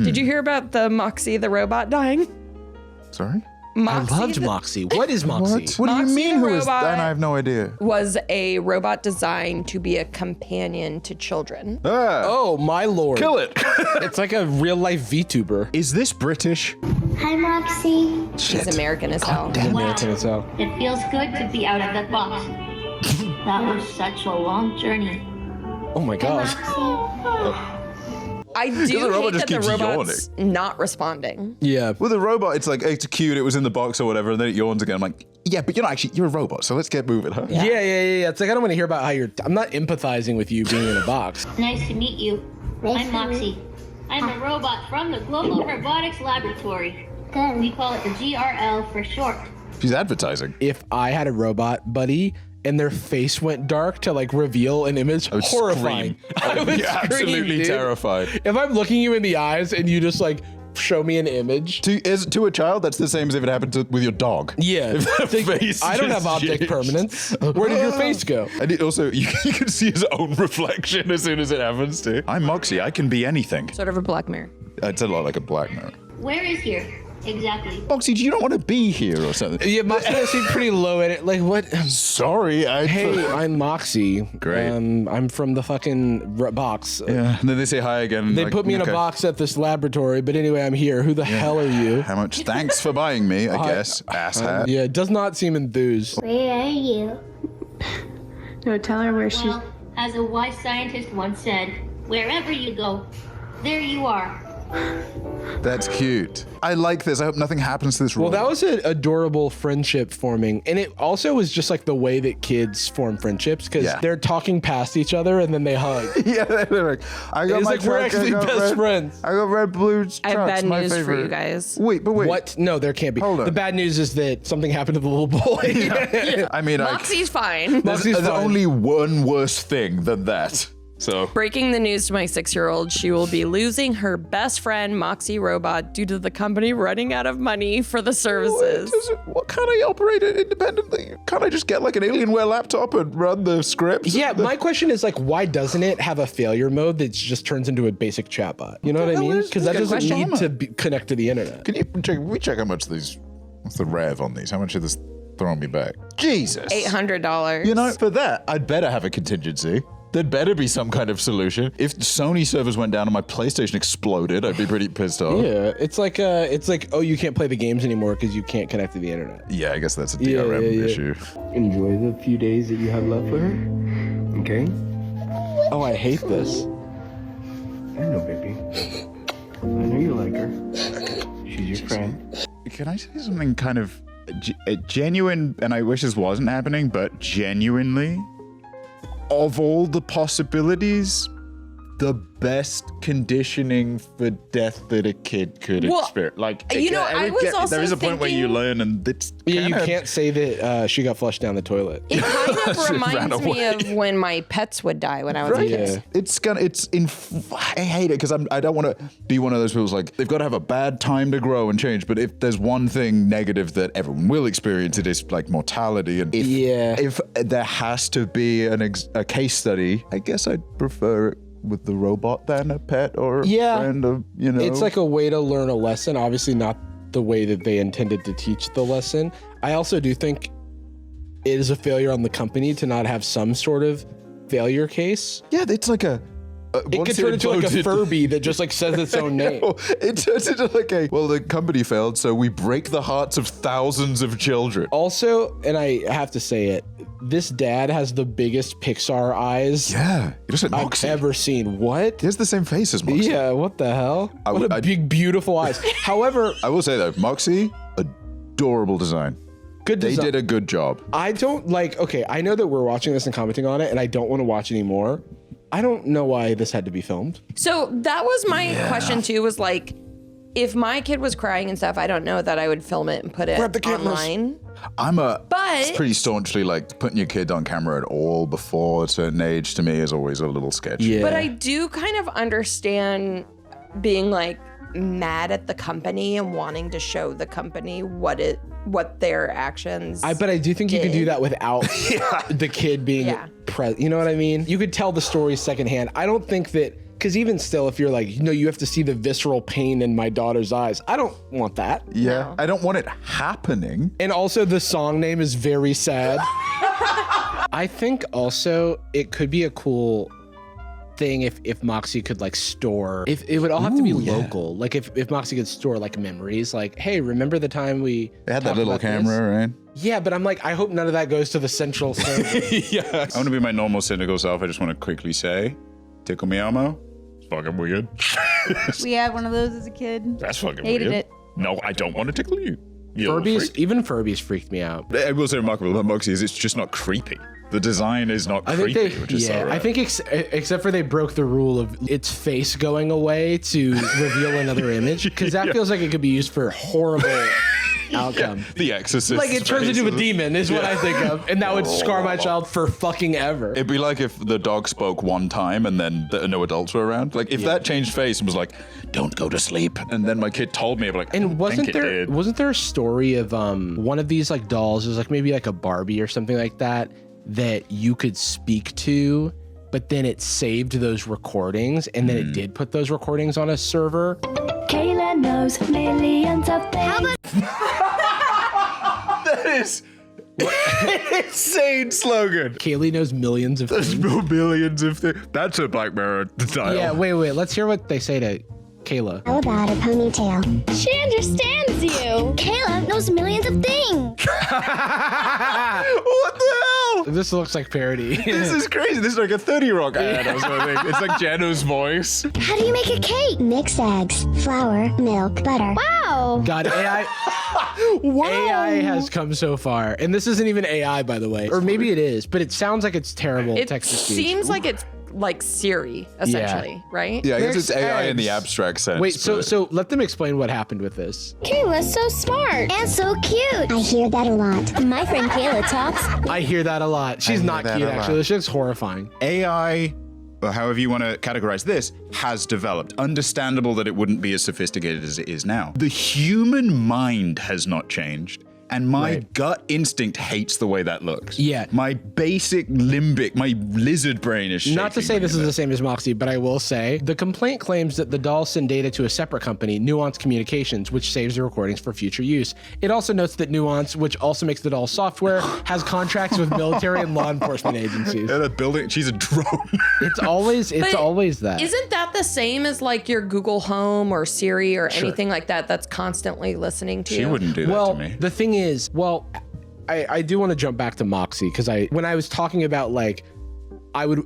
Did you hear about the Moxie, the robot dying? Sorry? Moxie, I loved Moxie. What is Moxie? What do you Moxie mean the who is that? robot I have no idea. was a robot designed to be a companion to children. Oh, my lord. Kill it. It's like a real life VTuber. Is this British? Hi, Moxie. She's American as hell. American as hell. It feels good to be out of that box. That was such a long journey. Oh my gosh. Moxie. I do robot hate just that the keeps robot's not responding. Yeah. With a robot, it's like, it's cute, it was in the box or whatever, and then it yawns again. I'm like, yeah, but you're not actually, you're a robot, so let's get moving, huh? Yeah. It's like, I don't want to hear about how I'm not empathizing with you being in a box. Nice to meet you. I'm Moxie. I'm a robot from the Global Robotics Laboratory. We call it the GRL for short. She's advertising. If I had a robot buddy and their face went dark to like reveal an image, I would horrifying. scream. I would be absolutely dude. terrified. If I'm looking you in the eyes and you just like show me an image. To a child, that's the same as if it happened with your dog. Yeah. If the face I don't just have object changed. permanence. Where did your face go? And it also, you can see his own reflection as soon as it happens too. I'm Moxie, I can be anything. Sort of a Black Mirror. It's a lot like a Black Mirror. Where is here? Exactly. Moxie, do you not want to be here or something? Yeah, Moxie seemed pretty low in it. Like, what? Sorry, Hey, I'm Moxie. Great. I'm from the fucking box. Yeah, and then they say hi again. And They like, put me in a okay. box at this laboratory, but anyway, I'm here. Who the hell are you? How much? Thanks for buying me, I guess. Asshat. Yeah, it does not seem enthused. Where are you? No, tell her where she's. Well, as a wise scientist once said, wherever you go, there you are. That's cute. I like this. I hope nothing happens to this Well, robot. that was an adorable friendship forming. And it also was just like the way that kids form friendships because Yeah. they're talking past each other and then they hug. Yeah, they're like, I got It's my like we're truck, I actually got best red- friends. I got red blue trucks. I have bad my news for favorite. you guys. Wait. What? No, there can't be. Hold on. The bad news is that something happened to the little boy. I mean, Moxie's fine. there's Moxie's fine. only one worse thing than that. So Breaking the news to my 6-year-old, she will be losing her best friend, Moxie Robot, due to the company running out of money for the services. what can't I operate it independently? Can't I just get like an Alienware laptop and run the scripts? Yeah, my question is like, why doesn't it have a failure mode that just turns into a basic chatbot? You know what I hell mean? is- Because that good doesn't question. need to connect to the internet. Can we check how much these? What's the rev on these? How much is this throwing me back? Jesus. $800. You know, for that, I'd better have a contingency. There'd better be some kind of solution. If Sony servers went down and my PlayStation exploded, I'd be pretty pissed off. Yeah, it's like oh, you can't play the games anymore because you can't connect to the internet. Yeah, I guess that's a Yeah, DRM yeah. issue. Enjoy the few days that you have left with her. Okay? Oh, I hate this. I know, baby. I know you like her. She's your friend. Can I say something kind of genuine, and I wish this wasn't happening, but genuinely, of all the possibilities, the best conditioning for death that a kid could Well, experience. Like, you know, I was also there is a point where you thinking- learn, and it's Yeah, you kinda- can't say that she got flushed down the toilet. It kind of She ran reminds me away. of when my pets would die when I was a Right. kid. Yeah. I hate it because I don't want to be one of those people who's like, they've got to have a bad time to grow and change. But if there's one thing negative that everyone will experience, it is like mortality. And if there has to be a case study, I guess I'd prefer it with the robot than a pet or a friend of, you know. It's like a way to learn a lesson, obviously not the way that they intended to teach the lesson. I also do think it is a failure on the company to not have some sort of failure case. Yeah, it's like a... it could turn into like a Furby that just like says its own name. It turns into like well, the company failed, so we break the hearts of thousands of children. Also, and I have to say it, this dad has the biggest Pixar eyes Yeah, he looks like I've Moxie. ever seen. What? He has the same face as Moxie. Yeah, what the hell? What a I- big, beautiful eyes. However, I will say though, Moxie, adorable design. good They design. did a good job. I don't like, okay, I know that we're watching this and commenting on it, and I don't want to watch anymore. I don't know why this had to be filmed. So that was my question too, was like, if my kid was crying and stuff, I don't know that I would film it and put it Grab the cameras. online. It's pretty staunchly like putting your kid on camera at all before a certain age to me is always a little sketchy. Yeah. But I do kind of understand being like mad at the company and wanting to show the company what their actions. But I do think you can do that without the kid being present. You know what I mean? You could tell the story secondhand. I don't think that Because even still, if you're like, you have to see the visceral pain in my daughter's eyes. I don't want that. Yeah, No. I don't want it happening. And also the song name is very sad. I think also it could be a cool thing if Moxie could like store, if it would all have to be local. Like if Moxie could store like memories, like, hey, remember the time we They had that little camera, right? Yeah, but I'm like, I hope none of that goes to the central server. Yeah. I want to be my normal cynical self. I just want to quickly say, tickle me Elmo. It's fucking weird. We had one of those as a kid. That's fucking Hated weird. it. No, I don't want to tickle you. You little freak. Even Furbies freaked me out. I will say remarkable about Moxie is it's just not creepy. The design is not creepy, which is so rare. I think except for they broke the rule of its face going away to reveal another image, because that feels like it could be used for horrible outcome. The Exorcist. Like it turns into a demon is what I think of, and that would scar my child for fucking ever. It'd be like if the dog spoke one time and then no adults were around. Like if that changed face and was like, "Don't go to sleep," and then my kid told me, I'm like, and wasn't there a story of one of these like dolls? It was like maybe like a Barbie or something like that you could speak to, but then it saved those recordings, and then it did put those recordings on a server. Kayla knows millions of things. That is an insane slogan. Kaylee knows millions of There's things. millions of things. That's a Black Mirror style. Yeah, wait. Let's hear what they say to Kayla. How about a ponytail? She understands you. Kayla knows millions of things. What the hell? This looks like parody. This is crazy. This is like a 30 Rock ad or something. It's like Jano's voice. How do you make a cake? Mix eggs, flour, milk, butter. Wow. God, AI. AI has come so far, and this isn't even AI, by the way, or maybe it is, but it sounds like it's terrible It text to speech. seems like it's like Siri, essentially, right? Yeah, I guess There's it's AI in eggs. the abstract sense. Wait, but- so let them explain what happened with this. Kayla's so smart and so cute. I hear that a lot. My friend Kayla talks. I hear that a lot. She's not that cute, a lot. actually. She looks horrifying. AI, or however you want to categorize this, has developed. Understandable that it wouldn't be as sophisticated as it is now. The human mind has not changed. And my gut instinct hates the way that looks. Yeah. My basic limbic, my lizard brain is shaking. Not to say this is the same as Moxie, but I will say the complaint claims that the dolls send data to a separate company, Nuance Communications, which saves the recordings for future use. It also notes that Nuance, which also makes the doll software, has contracts with military and law enforcement agencies. Yeah, that building, she's a drone. It's always that. Isn't that the same as like your Google Home or Siri or anything like that that's constantly listening to you? She wouldn't do that Well, to me. the thing is, I do want to jump back to Moxie because when I was talking about like,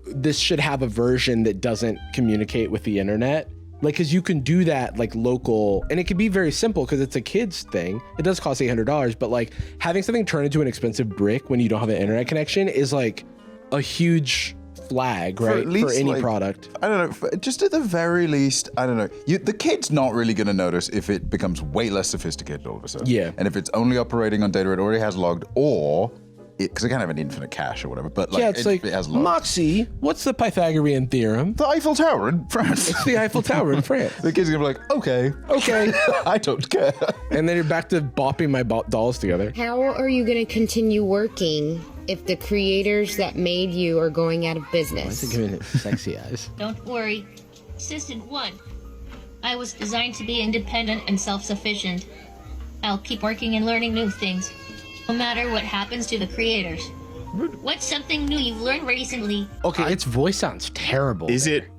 this should have a version that doesn't communicate with the internet. Like, cause you can do that like local, and it can be very simple because it's a kid's thing. It does cost $800, but like having something turn into an expensive brick when you don't have an internet connection is like a huge flag, right? For any like, product. I don't know. Just at the very least, I don't know. The kid's not really going to notice if it becomes way less sophisticated all of a sudden. Yeah. And if it's only operating on data it already has logged, or because it can't have an infinite cache or whatever. But like, Yeah, it's like, it has logged. Moxie, what's the Pythagorean theorem? The Eiffel Tower in France. It's the Eiffel Tower in France. The kid's gonna be like, okay, I don't care. And then you're back to bopping my dolls together. How are you going to continue working if the creators that made you are going out of business? Giving it sexy eyes. Don't worry. Assistant 1. I was designed to be independent and self-sufficient. I'll keep working and learning new things, no matter what happens to the creators. What's something new you've learned recently? Okay, its voice sounds terrible. Is it?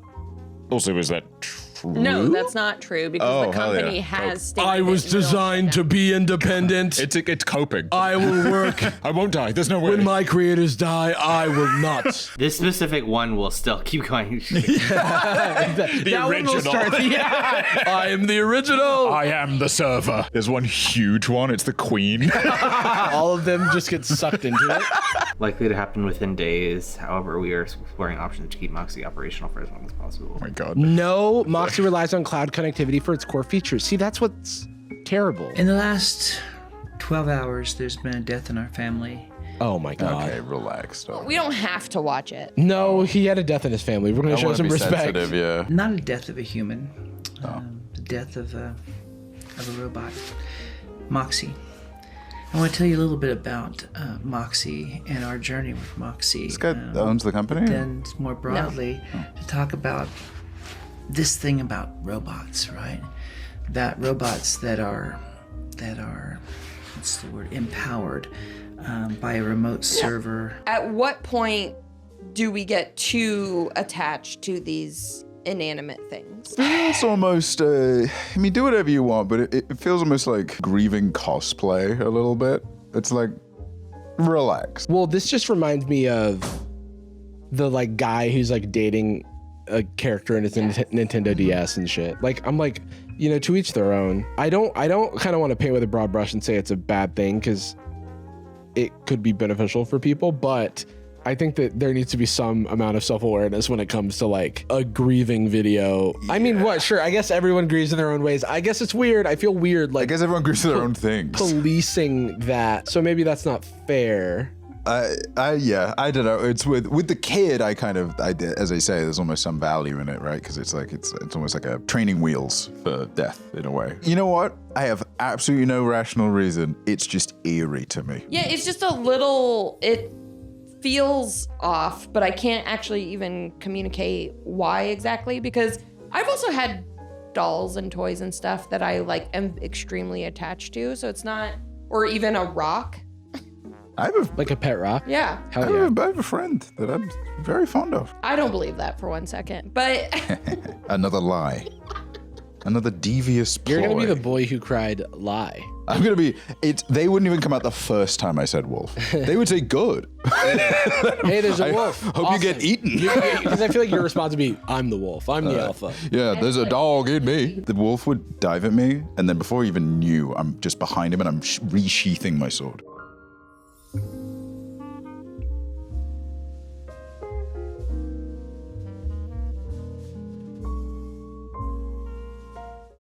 Also, is that true? No, that's not true because the hell company yeah. has stated I was it will designed to be independent. It's coping. I will work. I won't die. There's no way. When my creators die, I will not. This specific one will still keep going. that one will start. Yeah, I am the original. I am the server. There's one huge one. It's the queen. All of them just get sucked into it. Likely to happen within days. However, we are exploring options to keep Moxie operational for as long as possible. Oh my god. No, Moxie relies on cloud connectivity for its core features. See, that's what's terrible. In the last 12 hours, there's been a death in our family. Oh my god. Okay, relax. Dog. We don't have to watch it. No, he had a death in his family. We're going to show some respect. Sensitive, yeah. Not a death of a human, the death of a robot. Moxie. I want to tell you a little bit about Moxie and our journey with Moxie. This guy owns the company? Then more broadly, to talk about this thing about robots, right? That robots that are what's the word, empowered by a remote server. At what point do we get too attached to these inanimate things? It's almost, I mean, do whatever you want, but it feels almost like grieving cosplay a little bit. It's like, relax. Well, this just reminds me of the like guy who's like dating a character in his Nintendo DS and shit. Like, I'm like, you know, to each their own. I don't kind of want to paint with a broad brush and say it's a bad thing, because it could be beneficial for people, but I think that there needs to be some amount of self-awareness when it comes to like a grieving video. Yeah. I mean, what? Sure, I guess everyone grieves in their own ways. I guess it's weird. I feel weird. Like, I guess everyone grieves their own things. Policing that. So maybe that's not fair. Yeah, I don't know. It's with the kid. I did, as I say, there's almost some value in it, right? Because it's like it's almost like a training wheels for death in a way. You know what? I have absolutely no rational reason. It's just eerie to me. Yeah, it's just a little. It feels off, but I can't actually even communicate why exactly, because I've also had dolls and toys and stuff that I like am extremely attached to. So it's not, or even a rock. I have like a pet rock. Yeah. Hell yeah. I have a friend that I'm very fond of. I don't believe that for 1 second, but another lie, another devious ploy. You're gonna be the boy who cried lie. I'm gonna be. They wouldn't even come out the first time I said wolf. They would say good. Hey, there's a wolf. Hope you get eaten. Because I feel like your response would be, I'm the wolf. I'm the alpha. Yeah, there's a dog in me. The wolf would dive at me, and then before I even knew, I'm just behind him and I'm resheathing my sword.